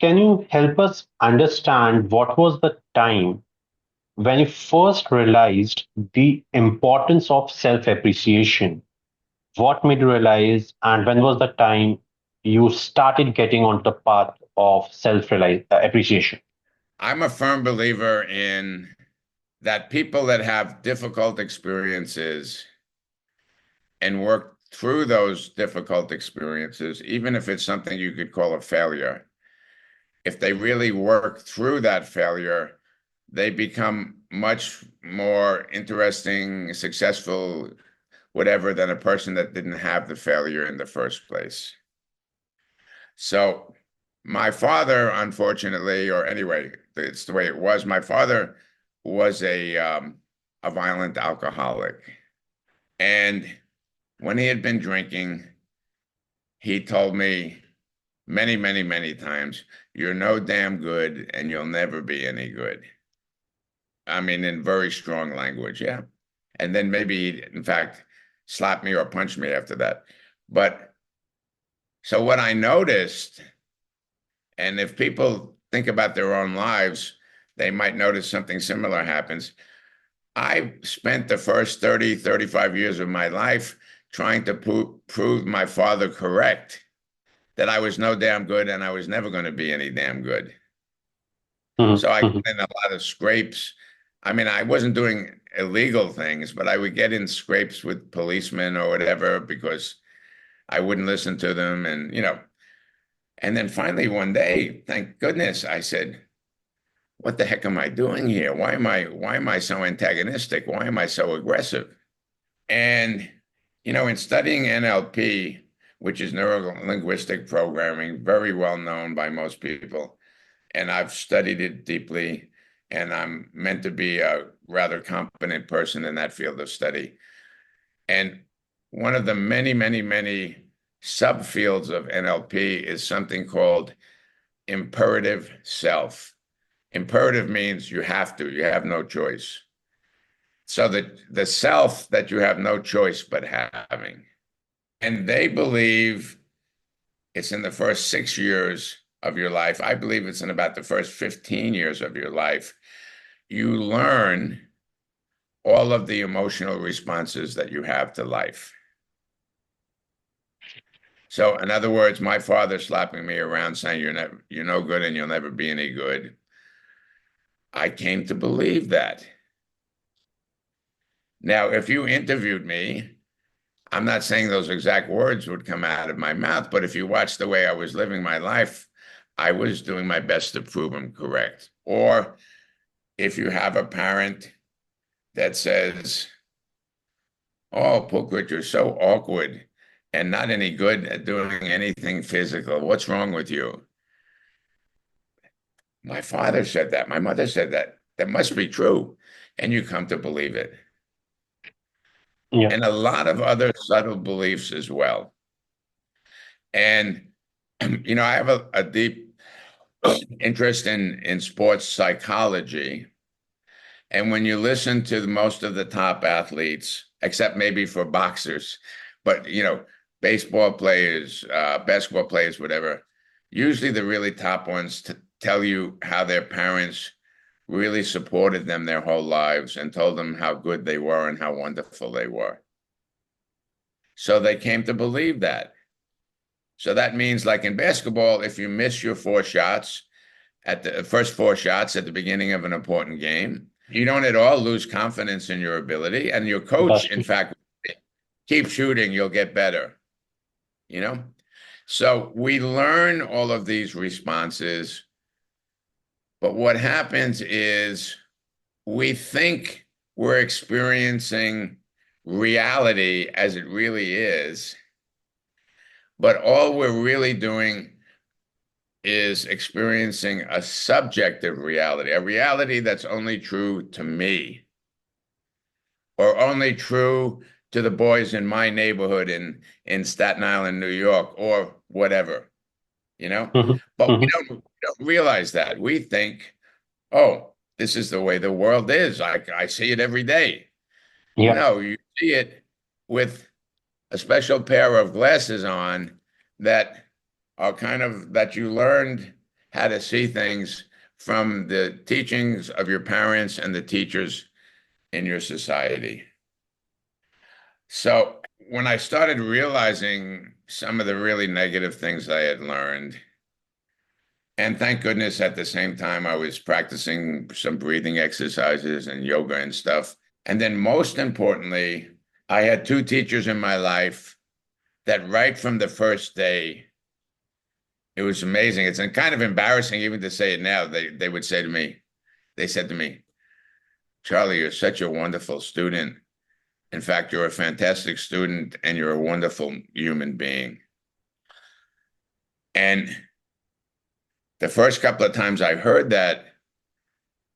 can you help us understand what was the time when you first realized the importance of self-appreciation? What made you realize, and when was the time you started getting on the path of self-appreciation? I'm a firm believer in that people that have difficult experiences and work through those difficult experiences, even if it's something you could call a failure, if they really work through that failure, they become much more interesting, successful, whatever, than a person that didn't have the failure in the first place. So my father, unfortunately, or anyway, it's the way it was. My father was a violent alcoholic, and when he had been drinking, he told me many, many, many times, "You're no damn good, and you'll never be any good." I mean, in very strong language, yeah. And then maybe he, in fact, slapped me or punched me after that. But so what I noticed, and if people think about their own lives, they might notice something similar happens. I spent the first 30, 35 years of my life trying to prove my father correct, that I was no damn good and I was never going to be any damn good. Mhm, So I got mhm. in a lot of scrapes. I mean, I wasn't doing illegal things, but I would get in scrapes with policemen or whatever because I wouldn't listen to them. And then finally one day, thank goodness, I said, what the heck am I doing here? Why am I so antagonistic? Why am I so aggressive? And, in studying NLP, which is neuro linguistic programming, very well known by most people, and I've studied it deeply, and I'm meant to be a rather competent person in that field of study. And one of the many, many, many subfields of NLP is something called imperative self. Imperative means you have no choice. So the self that you have no choice but having. And they believe it's in the first 6 years of your life. I believe it's in about the first 15 years of your life. You learn all of the emotional responses that you have to life. So, in other words, my father slapping me around saying you're no good and you'll never be any good. I came to believe that. Now, if you interviewed me, I'm not saying those exact words would come out of my mouth, but if you watch the way I was living my life, I was doing my best to prove them correct. Or if you have a parent that says, "Oh, Pulkit, you're so awkward and not any good at doing anything physical. What's wrong with you?" My father said that. My mother said that. That must be true. And you come to believe it. Yeah. And a lot of other subtle beliefs as well. And, I have a deep interest in sports psychology. And when you listen to most of the top athletes, except maybe for boxers, but baseball players, basketball players, whatever, usually the really top ones tell you how their parents really supported them their whole lives and told them how good they were and how wonderful they were. So they came to believe that. So that means, like in basketball, if you miss your four shots at the first four shots at the beginning of an important game, you don't at all lose confidence in your ability. And your coach, That's in true. fact, keep shooting, you'll get better, you know? So we learn all of these responses, but what happens is we think we're experiencing reality as it really is, but all we're really doing is experiencing a subjective reality, a reality that's only true to me or only true to the boys in my neighborhood in Staten Island, New York, or whatever, you know? Mhm, But we mhm. don't realize that. We think, oh, this is the way the world is. I see it every day. Yeah. No, you see it with a special pair of glasses on that are kind of that you learned how to see things from the teachings of your parents and the teachers in your society. So when I started realizing some of the really negative things I had learned, and thank goodness at the same time I was practicing some breathing exercises and yoga and stuff. And then most importantly, I had two teachers in my life that right from the first day, it was amazing. It's kind of embarrassing even to say it now. They would say to me, they said to me, Charlie, you're such a wonderful student. In fact, you're a fantastic student and you're a wonderful human being. And the first couple of times I heard that,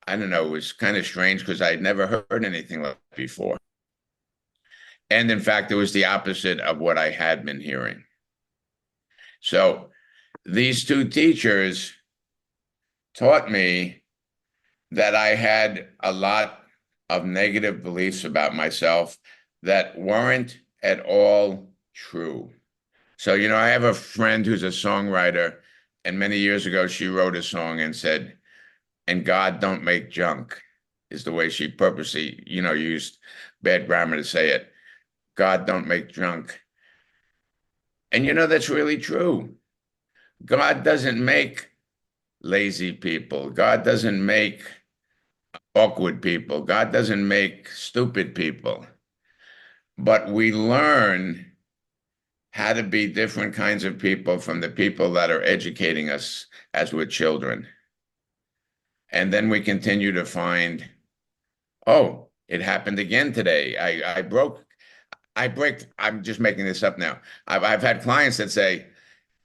I don't know, it was kind of strange because I'd never heard anything like that before. And in fact, it was the opposite of what I had been hearing. So these two teachers taught me that I had a lot of negative beliefs about myself that weren't at all true. So, I have a friend who's a songwriter, and many years ago, she wrote a song and said, and God don't make junk, is the way she purposely, used bad grammar to say it. God don't make junk. And that's really true. God doesn't make lazy people. God doesn't make awkward people. God doesn't make stupid people. But we learn how to be different kinds of people from the people that are educating us as we're children. And then we continue to find, oh, it happened again today. I'm just making this up now. I've had clients that say,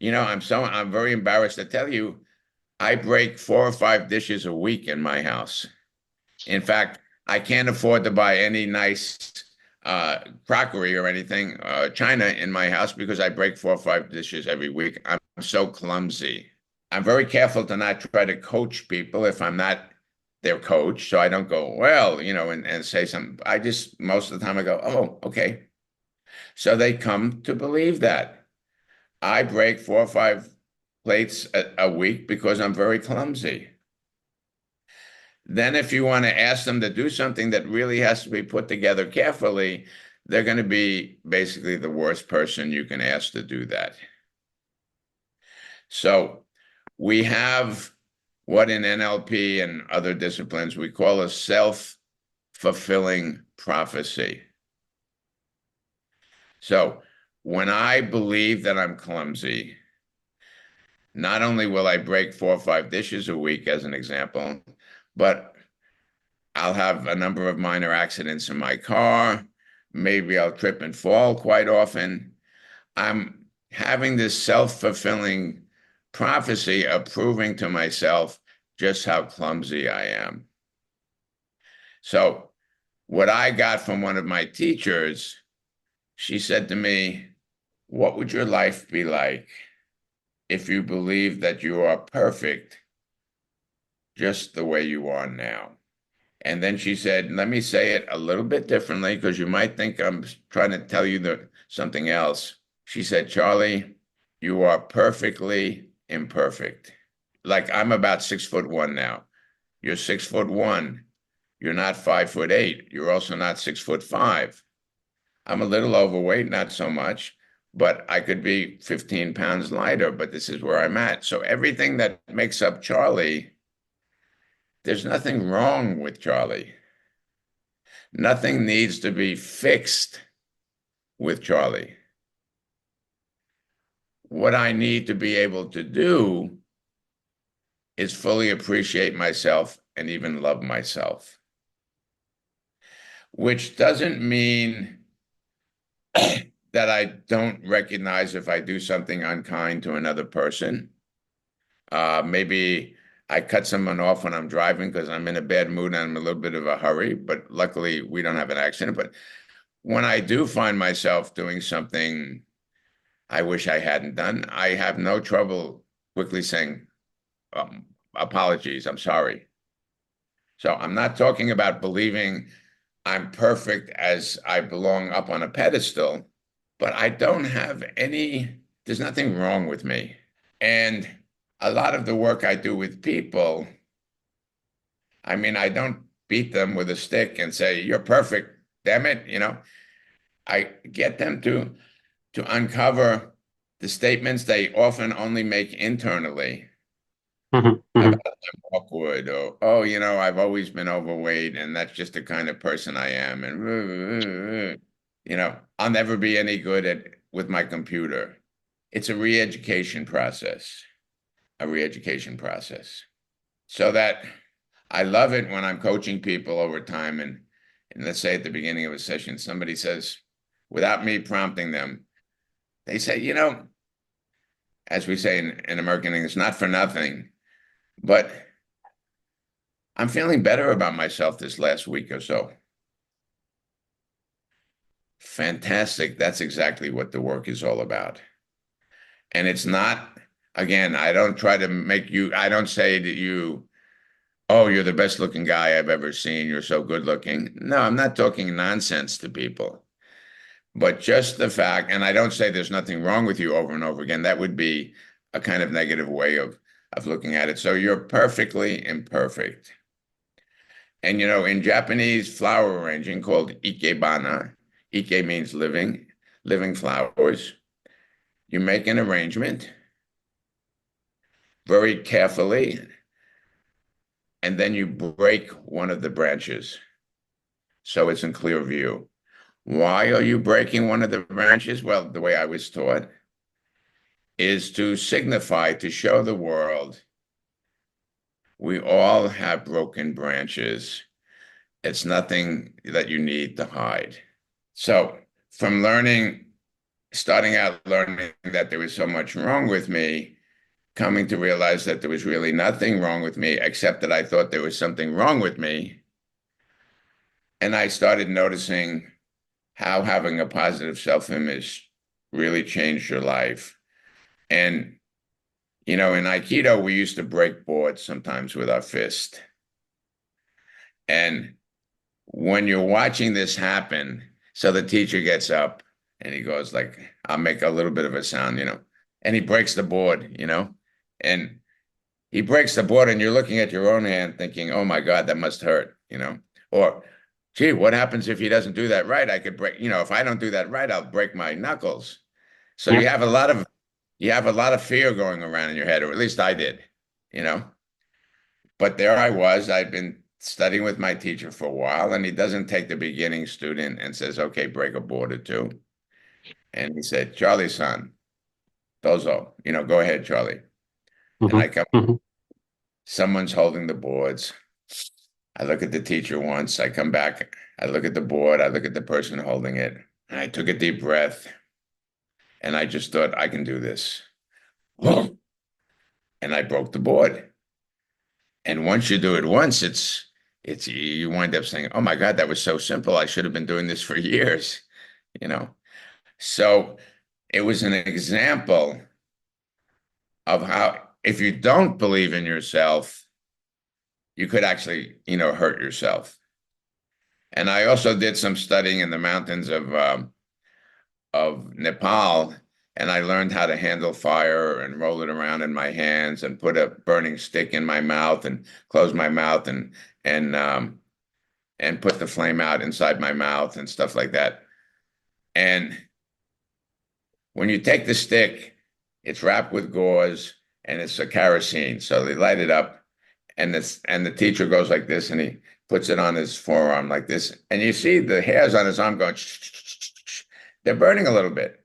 I'm very embarrassed to tell you, I break 4 or 5 dishes a week in my house. In fact, I can't afford to buy any nice crockery or anything, china in my house because I break 4 or 5 dishes every week. I'm so clumsy. I'm very careful to not try to coach people if I'm not their coach. So I don't go, well, and say something. I just, most of the time I go, oh, okay. So they come to believe that. I break 4 or 5 plates a week because I'm very clumsy. Then if you want to ask them to do something that really has to be put together carefully, they're going to be basically the worst person you can ask to do that. So we have what in NLP and other disciplines we call a self-fulfilling prophecy. So when I believe that I'm clumsy, not only will I break 4 or 5 dishes a week, as an example, but I'll have a number of minor accidents in my car. Maybe I'll trip and fall quite often. I'm having this self-fulfilling prophecy of proving to myself just how clumsy I am. So what I got from one of my teachers, she said to me, what would your life be like if you believed that you are perfect just the way you are now? And then she said, let me say it a little bit differently because you might think I'm trying to tell you something else. She said, Charlie, you are perfectly imperfect. Like I'm about 6'1" now. You're 6'1". You're not 5'8". You're also not 6'5". I'm a little overweight, not so much, but I could be 15 pounds lighter, but this is where I'm at. So everything that makes up Charlie, there's nothing wrong with Charlie. Nothing needs to be fixed with Charlie. What I need to be able to do is fully appreciate myself and even love myself, which doesn't mean that I don't recognize if I do something unkind to another person. Maybe I cut someone off when I'm driving because I'm in a bad mood and I'm in a little bit of a hurry, but luckily we don't have an accident. But when I do find myself doing something I wish I hadn't done, I have no trouble quickly saying, apologies, I'm sorry. So I'm not talking about believing I'm perfect as I belong up on a pedestal, but I don't have there's nothing wrong with me. And a lot of the work I do with people, I mean, I don't beat them with a stick and say, you're perfect, damn it, I get them to uncover the statements they often only make internally Mhm, about mhm, I'm awkward or, oh, I've always been overweight and that's just the kind of person I am. And, I'll never be any good at with my computer. It's a re-education process. So that I love it when I'm coaching people over time and let's say at the beginning of a session, somebody says, without me prompting them, they say, as we say in American English, not for nothing, but I'm feeling better about myself this last week or so. Fantastic. That's exactly what the work is all about. And it's not, again, I don't try to make you, I don't say to you, oh, you're the best looking guy I've ever seen. You're so good looking. No, I'm not talking nonsense to people. But just the fact, and I don't say there's nothing wrong with you over and over again. That would be a kind of negative way of looking at it. So you're perfectly imperfect. And in Japanese flower arranging called ikebana, ike means living, living flowers. You make an arrangement very carefully, and then you break one of the branches so it's in clear view. Why are you breaking one of the branches? Well, the way I was taught is to signify, to show the world we all have broken branches. It's nothing that you need to hide. So, from starting out learning that there was so much wrong with me, coming to realize that there was really nothing wrong with me, except that I thought there was something wrong with me. And I started noticing how having a positive self-image really changed your life. And, in Aikido, we used to break boards sometimes with our fist. And when you're watching this happen, so the teacher gets up and he goes like, I'll make a little bit of a sound, and he breaks the board, and he breaks the board and you're looking at your own hand thinking, oh my God, that must hurt, or gee, what happens if he doesn't do that right? I could break, if I don't do that right, I'll break my knuckles. So yeah, you have a lot of fear going around in your head, or at least I did, you know. But there I was. I'd been studying with my teacher for a while, and he doesn't take the beginning student and says, okay, break a board or two. And he said, Charlie, son, dozo, go ahead, Charlie. And I mhm, come, mhm, someone's holding the boards. I look at the teacher once, I come back, I look at the board, I look at the person holding it, and I took a deep breath, and I just thought, I can do this. And I broke the board. And once you do it once, it's you wind up saying, "Oh my God, that was so simple. I should have been doing this for years," you know. So it was an example of how if you don't believe in yourself, you could actually, hurt yourself. And I also did some studying in the mountains of Nepal, and I learned how to handle fire and roll it around in my hands and put a burning stick in my mouth and close my mouth and and put the flame out inside my mouth and stuff like that. And when you take the stick, it's wrapped with gauze and it's a kerosene. So they light it up and the teacher goes like this and he puts it on his forearm like this. And you see the hairs on his arm going, they're burning a little bit,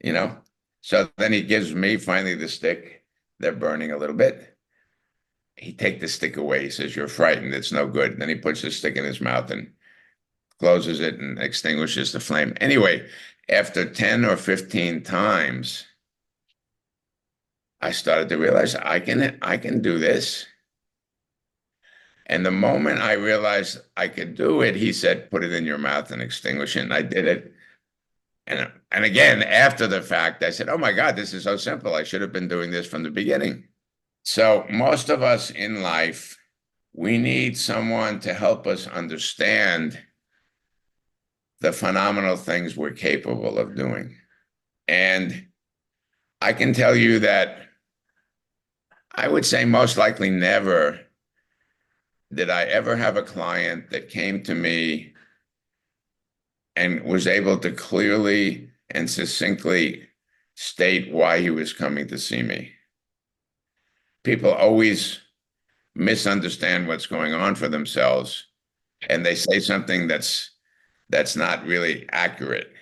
you know? So then he gives me finally the stick. They're burning a little bit. He takes the stick away. He says, you're frightened. It's no good. And then he puts the stick in his mouth and closes it and extinguishes the flame. Anyway, after 10 or 15 times, I started to realize I can do this. And the moment I realized I could do it, he said, put it in your mouth and extinguish it. And I did it. And again, after the fact, I said, oh my God, this is so simple. I should have been doing this from the beginning. So most of us in life, we need someone to help us understand the phenomenal things we're capable of doing. And I can tell you that I would say most likely never did I ever have a client that came to me and was able to clearly and succinctly state why he was coming to see me. People always misunderstand what's going on for themselves, and they say something that's not really accurate.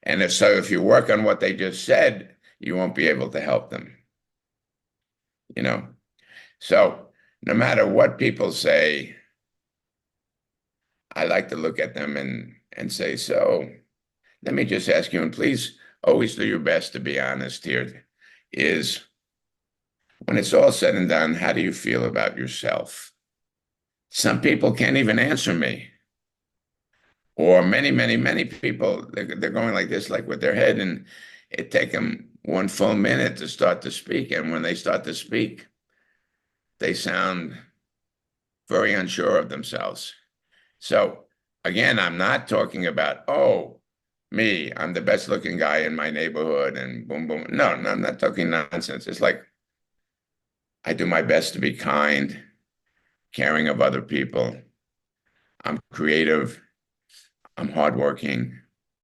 And if you work on what they just said, you won't be able to help them, you know. So no matter what people say, I like to look at them and say, so let me just ask you, and please always do your best to be honest here, is when it's all said and done, how do you feel about yourself? Some people can't even answer me. Or many, many, many people, they're going like this, like with their head, and it take them one full minute to start to speak. And when they start to speak, they sound very unsure of themselves. So again, I'm not talking about, oh, me, I'm the best looking guy in my neighborhood and boom, boom. No, no, I'm not talking nonsense. It's like I do my best to be kind, caring of other people. I'm creative. I'm hardworking.